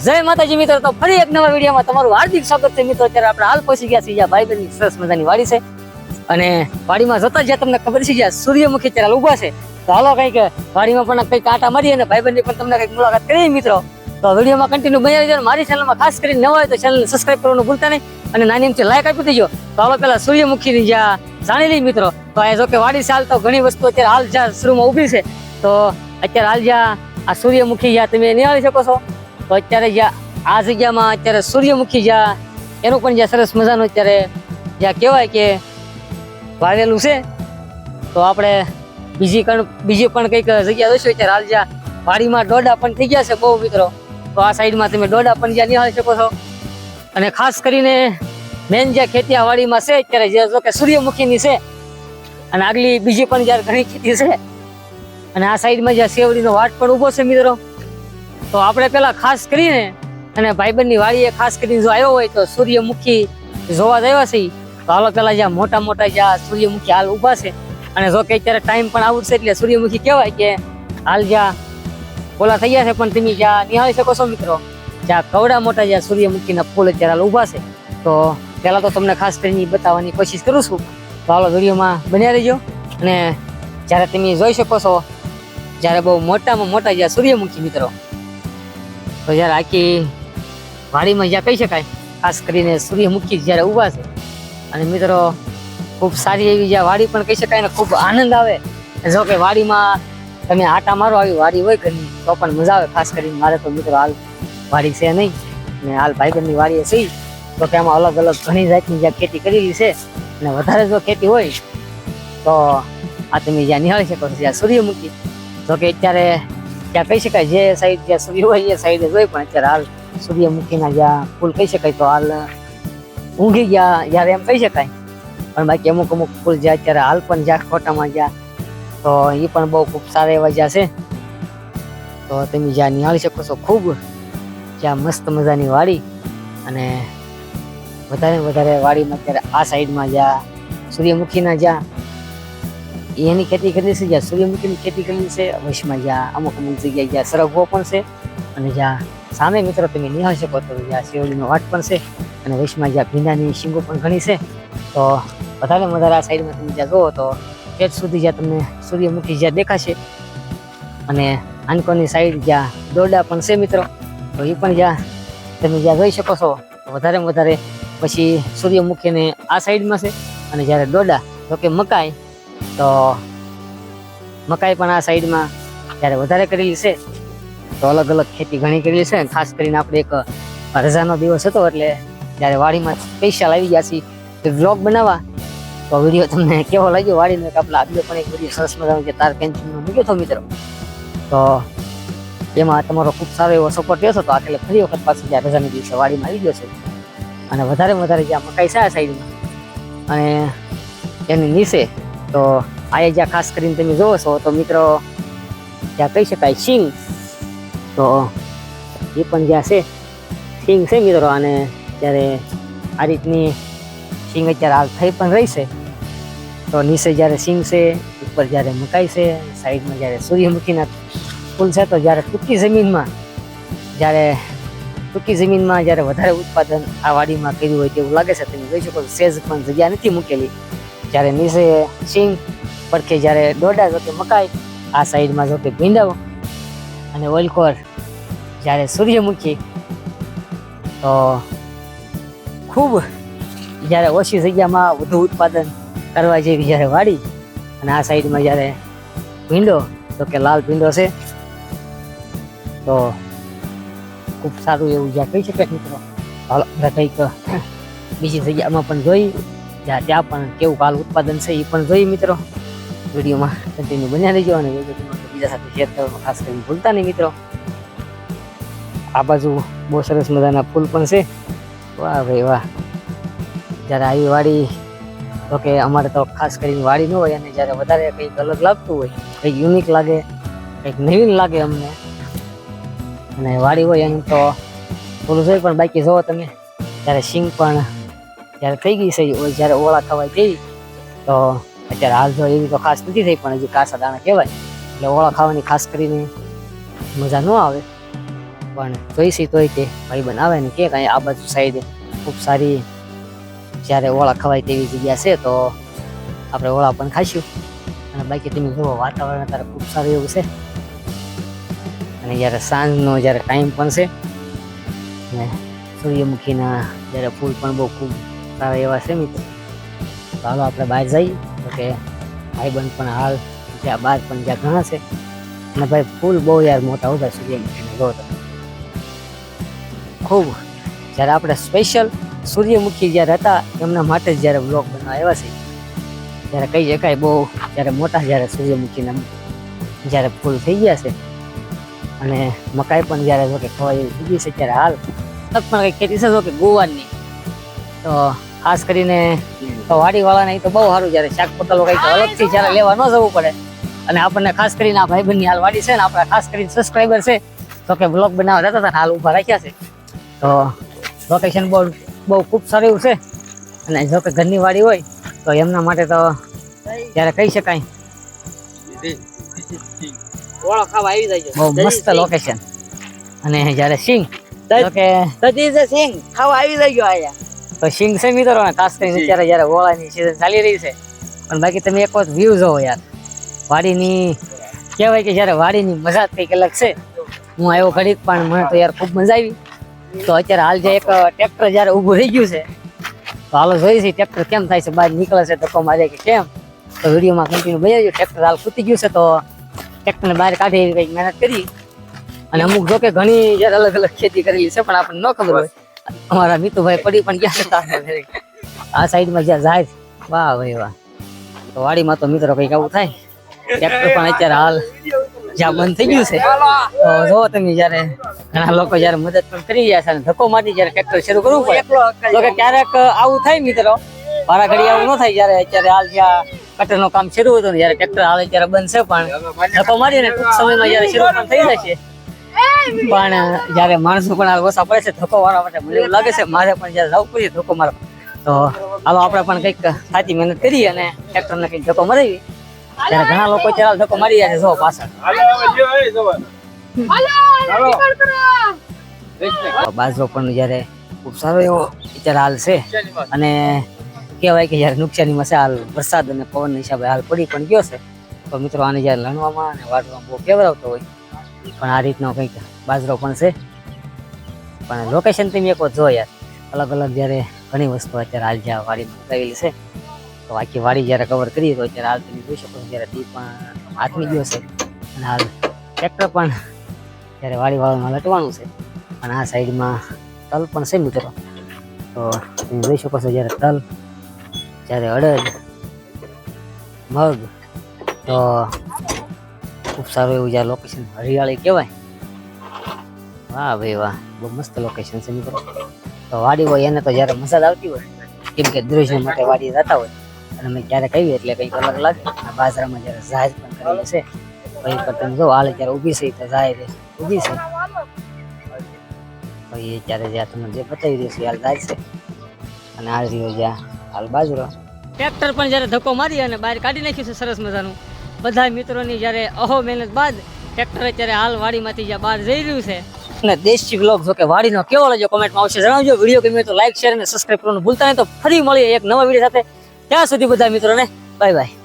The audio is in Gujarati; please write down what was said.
જય માતાજી મિત્રો, તો ફરી એક નવા વિડીયોમાં તમારું હાર્દિક સ્વાગત છે મિત્રો. અત્યારે આપણે હાલ પહોંચી ગયા છીએ ભાઈ બહેનની સરસ મજાની વાડી છે, અને વાડીમાં જતા જ્યાં તમને ખબર છે જ્યાં સૂર્યમુખી અત્યારે ઊભા છે. તો હાલો કંઈક વાડીમાં પણ કંઈક આટા મારી અને ભાઈ બહેનની પણ તમને કંઈક મુલાકાત કરીએ મિત્રો. તો વિડીયોમાં કન્ટિન્યુ બન્યા રહેજો. મારી ચેનલમાં ખાસ કરીને નવા હોય તો ચેનલને સબસ્ક્રાઇબ કરવાનું ભૂલતા નહીં, અને નાની એમથી લાઈક આપી દેજો. તો હાલો પેલા સૂર્યમુખીની જ્યાં જાણી લઈ મિત્રો. તો આ જો કે વાડી ચાલ તો ઘણી વસ્તુ અત્યારે હાલ જ્યાં શરૂમાં ઊભી છે, તો અત્યારે હાલ જ્યાં આ સૂર્યમુખી જ્યાં તમે નિહાળી શકો છો, તો અત્યારે જ્યાં આ જગ્યામાં અત્યારે સૂર્યમુખી જ્યાં એનું પણ જ્યાં સરસ મજાનું અત્યારે જ્યાં કહેવાય કે વાવેલું છે. તો આપણે બીજી પણ કંઈક જગ્યા જોઈશું. અત્યારે હાલ જ્યાં વાડીમાં ડોડા પણ થઈ ગયા છે બહુ મિત્રો. તો આ સાઈડમાં તમે ડોડા પણ જ્યાં નિહાળી શકો છો, અને ખાસ કરીને મેન જ્યાં ખેતી આ વાડીમાં છે અત્યારે જે જો કે સૂર્યમુખીની છે, અને આગલી બીજી પણ જ્યાં ઘણી ખેતી છે, અને આ સાઈડમાં જ્યાં શેવડીનો વાટ પણ ઊભો છે મિત્રો. તો આપણે પેલા ખાસ કરીને અને ભાઈબંધની વાડીએ ખાસ કરીને જો આવ્યો હોય તો સૂર્યમુખી જોવા જ આવ્યા છે. તો હાલો પેલા જ્યાં મોટા મોટા જ્યાં સૂર્યમુખી હાલ ઊભા છે, અને જો કે અત્યારે ટાઈમ પણ આવું છે એટલે સૂર્યમુખી કહેવાય કે હાલ જ્યાં ઓલા થઈ ગયા છે, પણ તમે જ્યાં નિહાળી શકો છો મિત્રો, જ્યાં કવડા મોટા જ્યાં સૂર્યમુખીના ફૂલ અત્યારે હાલ ઊભા છે. તો પેલા તો તમને ખાસ કરીને બતાવવાની કોશિશ કરું છું. તો હાલો વિડીયોમાં બન્યા રહેજો. અને જ્યારે તમે જોઈ શકો છો જ્યારે બહુ મોટામાં મોટા જ્યાં સૂર્યમુખી મિત્રો, તો જ્યારે આખી વાડીમાં જ્યાં કહી શકાય ખાસ કરીને સૂર્યમુખી જ્યારે ઊભા છે, અને મિત્રો ખૂબ સારી એવી જ્યાં વાડી પણ કહી શકાય ને ખૂબ આનંદ આવે. જો કે વાડીમાં તમે આટા મારો આવી વાડી હોય ઘરની તો પણ મજા આવે. ખાસ કરીને મારે તો મિત્રો હાલ વાડી છે નહીં, અને હાલ ભાઈબંધની વાડીએ છે, તો કે આમાં અલગ અલગ ઘણી જાતની જ્યાં ખેતી કરેલી છે, અને વધારે જો ખેતી હોય તો આ તમે જ્યાં નિહાળી શકો છો જ્યાં સૂર્યમુખી. જો કે અત્યારે ત્યાં કહી શકાય જે સાઈડ જ્યાં સૂર્ય હોય એ સાઈડ જ હોય, પણ અત્યારે હાલ સૂર્યમુખીના જ્યાં ફૂલ કહી શકાય તો હાલ ઊંઘી ગયા જ્યારે એમ કહી શકાય. પણ બાકી અમુક ફૂલ જ્યાં અત્યારે હાલ પણ જ્યાં ખોટામાં જ્યાં, તો એ પણ બહુ ખૂબ સારા એવા જ્યાં છે. તો તમે જ્યાં નિહાળી શકો છો ખૂબ જ્યાં મસ્ત મજાની વાડી, અને વધારે વાડીમાં અત્યારે આ સાઈડમાં જ્યાં સૂર્યમુખીના જ્યાં એની ખેતી કરેલી છે, જ્યાં સૂર્યમુખીની ખેતી કરેલી છે, વશમાં જ્યાં અમુક જગ્યાએ જ્યાં સરગવો પણ છે, અને જ્યાં સામે મિત્રો તમે નિહાળી શકો તો જ્યાં શેવડીનો વાટ પણ છે, અને વશમાં જ્યાં ભીંડાની શીંગો પણ ઘણી છે. તો વધારે આ સાઈડમાં તમે જ્યાં જુઓ તો પેટ સુધી જ્યાં તમને સૂર્યમુખી જ્યાં દેખાશે, અને આંકોની સાઈડ જ્યાં દોરડા પણ છે મિત્રો, તો એ પણ જ્યાં તમે જ્યાં જોઈ શકો છો. તો વધારે પછી સૂર્યમુખીને આ સાઈડમાં છે, અને જ્યારે દોરડા તો કે મકાઈ, તો મકાઈ પણ આ સાઈડમાં જ્યારે વધારે કરેલી છે. તો અલગ અલગ ખેતી ઘણી કરેલી છે. ખાસ કરીને આપણે એક રજાનો દિવસ હતો એટલે જ્યારે વાડીમાં સ્પેશિયલ આવી ગયા છીએ વ્લોગ બનાવવા. તો વિડીયો તમને કેવો લાગ્યો વાડીનો એક આપણે આગળ પણ એક વિડીયો સરસ મજાનો જે તાર કેન્ટીનનો મૂક્યો હતો મિત્રો, તો એમાં તમારો ખૂબ સારો એવો સપોર્ટ રહ્યો હતો. તો આખરે ફરી વખત પાછી જ્યાં રજાના દિવસે વાડીમાં આવી ગયો છે, અને વધારે જ્યાં મકાઈ છે આ સાઈડમાં, અને એની નીચે તો આ જ્યાં ખાસ કરીને તમે જોવો છો તો મિત્રો ત્યાં કહી શકાય સિંગ. તો એ પણ જ્યાં છે સિંગ છે મિત્રો, અને ત્યારે આ રીતની સિંગ અત્યારે હાલ થઈ પણ રહી છે. તો નીચે જ્યારે સિંગ છે, ઉપર જ્યારે મકાઈ છે, સાઈડમાં જ્યારે સૂર્યમુખીના ફૂલ છે. તો જ્યારે ટૂંકી જમીનમાં જ્યારે વધારે ઉત્પાદન આ વાડીમાં કર્યું હોય તેવું લાગે છે. તમે જોઈ શકો સેજ પણ જગ્યા નથી મૂકેલી. જ્યારે નીચે સિંગ પડખે જ્યારે દોડા જો કે મકાઈ, આ સાઈડમાં જો કે ભીંડાઓ, અને ઓલકોર જ્યારે સૂર્યમુખી. તો ખૂબ જ્યારે ઓછી જગ્યામાં વધુ ઉત્પાદન કરવા જેવી જ્યારે વાડી, અને આ સાઈડમાં જ્યારે ભીંડો તો કે લાલ ભીંડો છે. તો ખૂબ સારું એવું જ્યાં કહી શકાય મિત્રો. હાલ કંઈક બીજી જગ્યામાં પણ જોઈ ત્યાં પણ કેવું હાલ ઉત્પાદન છે એ પણ જોઈ મિત્રો. વિડીયોમાં કન્ટિન્યુ બન્યા રહેજો, અને બીજા સાથે શેર કરવાનું ખાસ કરીને ભૂલતા નહીં મિત્રો. આ બાજુ બહુ સરસ મજાના ફૂલ પણ છે. વાહ ભાઈ વાહ. જ્યારે આવી વાડી તો કે અમારે તો ખાસ કરીને વાડી ન હોય, અને જ્યારે વધારે કંઈક અલગ લાગતું હોય, કંઈક યુનિક લાગે, કંઈક નવીન લાગે અમને, અને વાડી હોય એનું તો થોડું જોઈ. પણ બાકી જોવો તમે જ્યારે સિંગ પણ જ્યારે થઈ ગઈ છે, જ્યારે ઓળા થવાય તેવી, તો અત્યારે હાલ જો એવી તો ખાસ નથી થઈ, પણ હજી કાસા દાણા કહેવાય એટલે ઓળા ખાવાની ખાસ કરીને મજા ન આવે. પણ જોઈશી તોય તે ભાઈ બનાવે ને કે કાંઈ આ બાજુ સાઈડ ખૂબ સારી જ્યારે ઓળા ખવાય તેવી જગ્યા છે તો આપણે ઓળા પણ ખાઈશું. અને બાકી તમે જુઓ વાતાવરણ અત્યારે ખૂબ સારું એવું છે અને જ્યારે સાંજનો જ્યારે ટાઈમ પણ છે ને સૂર્યમુખીના જ્યારે ફૂલ પણ બહુ ખૂબ સારા એવા છે મિત્રો. તો હાલો આપણે બહાર જઈએ તો કે ભાઈબંધ પણ હાલ જ્યાં બહાર પણ જ્યાં ઘણા છે અને ભાઈ ફૂલ બહુ યાર મોટા ઉભા સૂર્યમુખીને જો તો ખૂબ. જ્યારે આપણે સ્પેશિયલ સૂર્યમુખી જ્યારે હતા એમના માટે જ જ્યારે બ્લોગ બનાવવા આવ્યા છે ત્યારે કહી શકાય બહુ જ્યારે મોટા જ્યારે સૂર્યમુખીના જ્યારે ફૂલ થઈ ગયા છે અને મકાઈ પણ જ્યારે જો કે ખવાય એવી થઈ ગઈ છે ત્યારે હાલ તક પણ કંઈક ખેતી છે જો કે ગોવાની તો ખાસ કરીને તો વાડીવાળાને તો બહુ સારું જ્યારે શાક પકલો કંઈક અલગથી જ્યારે લેવા ન જવું પડે અને આપણને ખાસ કરીને આ ભાઈબંધની હાલ વાડી છે ને આપણા ખાસ કરીને સબસ્ક્રાઈબર છે તો કે બ્લોગ બનાવવા જતા હતા હાલ ઊભા રાખ્યા છે તો લોકેશન બહુ ખૂબ સારું એવું છે અને જો કે ઘરની વાડી હોય તો એમના માટે તો ત્યારે કહી શકાય બહુ મસ્ત લોકેશન. અને જ્યારે સિંગ તો કે ખાવા આવી જાય આયા તો સિંગ છે મિત્રો ને ખાસ કરીને અત્યારે જ્યારે ઓળાની સિઝન ચાલી રહી છે પણ બાકી તમે એક વખત વ્યૂ જોવો યાર વાડીની કહેવાય કે જ્યારે વાડીની મજા જ કંઈક અલગ છે. હું આવ્યો ઘડીક પણ મને તો યાર ખૂબ મજા આવી. તો અત્યારે હાલ જે એક ટ્રેક્ટર જ્યારે ઊભું રહી ગયું છે તો હાલો જોઈએ છે ટ્રેક્ટર કેમ થાય છે બહાર નીકળે છે ધક્કો મારે કે કેમ તો વિડીયોમાં કન્ટિન્યુ બનાવજો. ટ્રેક્ટર હાલ ખૂટી ગયું છે તો ટ્રેક્ટરને બહાર કાઢી એવી કંઈક મહેનત કરી અને અમુક જો કે ઘણી જ્યારે અલગ અલગ ખેતી કરેલી છે પણ આપણને ન ખબર હોય. અમારા મિતુભાઈ પડી પણ ગયા હતા આ સાઈડમાં જ્યાં જાય વાહ ભાઈ વાહ. તો વાડીમાં તો મિત્રો કંઈક આવું થાય. ટ્રેક્ટર પણ અત્યારે હાલ જ્યાં બંધ થઈ ગયું છે તો જો તમે જ્યારે ઘણા લોકો જ્યારે મદદ પણ કરી રહ્યા છે અને ધક્કો મારી જ્યારે ટ્રેક્ટર શરૂ કરવું પડે તો કે ક્યારેક આવું થાય મિત્રો મારા ઘડી આવું ન થાય. જ્યારે અત્યારે હાલ જ્યાં કટરનું કામ શરૂ હતું ને જ્યારે ટ્રેક્ટર હાલ અત્યારે બંધ છે પણ ધક્કો મારીને ટૂંક સમયમાં જ્યારે શરૂ પણ થઈ જશે પણ જ્યારે માણસો પણ હાલ ઓછા પડે છે ધક્કો મારવા માટે મને એવું લાગે છે મારે પણ જ્યારે જવું પડે ધક્કો મારવા તો હાલો આપણે પણ કંઈક સાચી મહેનત કરીએ અને ટ્રેક્ટરને કંઈક ધક્કો મરાવી. ત્યારે ઘણા લોકો ચાલ ધક્કો મારી જાય છે જો પાછળ બાજરો પણ જ્યારે ખૂબ સારો એવો અત્યારે હાલ છે અને કહેવાય કે જ્યારે નુકસાનીમાં છે હાલ વરસાદ અને પવનના હિસાબે હાલ પડી પણ ગયો છે તો મિત્રો આને જ્યારે લણવામાં અને વાટવામાં બહુ કેવરાવતો હોય પણ આ રીતનો કંઈક બાજરો પણ છે. પણ લોકેશન તમે એક વખત જો યાર અલગ અલગ જ્યારે ઘણી વસ્તુ અત્યારે હાલ જ્યાં વાડીમાં ઉગાવેલી છે તો આખી વાડી જ્યારે કવર કરીએ તો અત્યારે હાલ તમે જોઈ શકો જ્યારે દી પણ આથમી ગયો છે અને હાલ ટ્રેક્ટર પણ જ્યારે વાડીવાળામાં લટવાનું છે અને આ સાઈડમાં તલ પણ છે મિત્રો તો તમે જોઈ શકો છો જ્યારે તલ જ્યારે અડદ મગ તો ખૂબ સારું એવું જ્યારે લોકેશન હરિયાળી કહેવાય. વાહ ભાઈ વાહ બહુ મસ્ત લોકેશન છે મિત્રો. તો વાડી હોય એને તો જ્યારે મજા આવતી હોય કેમ કે દૃશ્ય માટે વાડી જતા હોય અને અમે ક્યારેક આવીએ એટલે કંઈક અલગ લાગે. બાજરામાં જ્યારે ઝાજ પણ કરેલી છે તો એ પર તમે જો હાલ જ્યારે ઊભી છે તો ઝાજ ઊભી છે તો એ ત્યારે જ્યાં તમને જે બતાવી દઈશું હાલ ઝાજ છે અને હાલ રહ્યો જ્યાં હાલ બાજરો. ટ્રેક્ટર પણ જ્યારે ધક્કો મારી અને બહાર કાઢી નાખ્યું છે સરસ મજાનું. બધા મિત્રોની જ્યારે અહો મહેનત બાદ ટ્રેક્ટર અત્યારે હાલ વાડીમાંથી જ્યાં બહાર જઈ રહ્યું છે અને દેશી બ્લોગ જો કે વાડીનો કેવો લાગ્યો કોમેન્ટમાં આવશે જણાવજો. વિડીયો ગમ્યો તો લાઈક શેર અને સબસ્ક્રાઈબ કરવાનું ભૂલતા નહીં. તો ફરી મળીએ એક નવા વિડીયો સાથે. ત્યાં સુધી બધા મિત્રોને બાય બાય.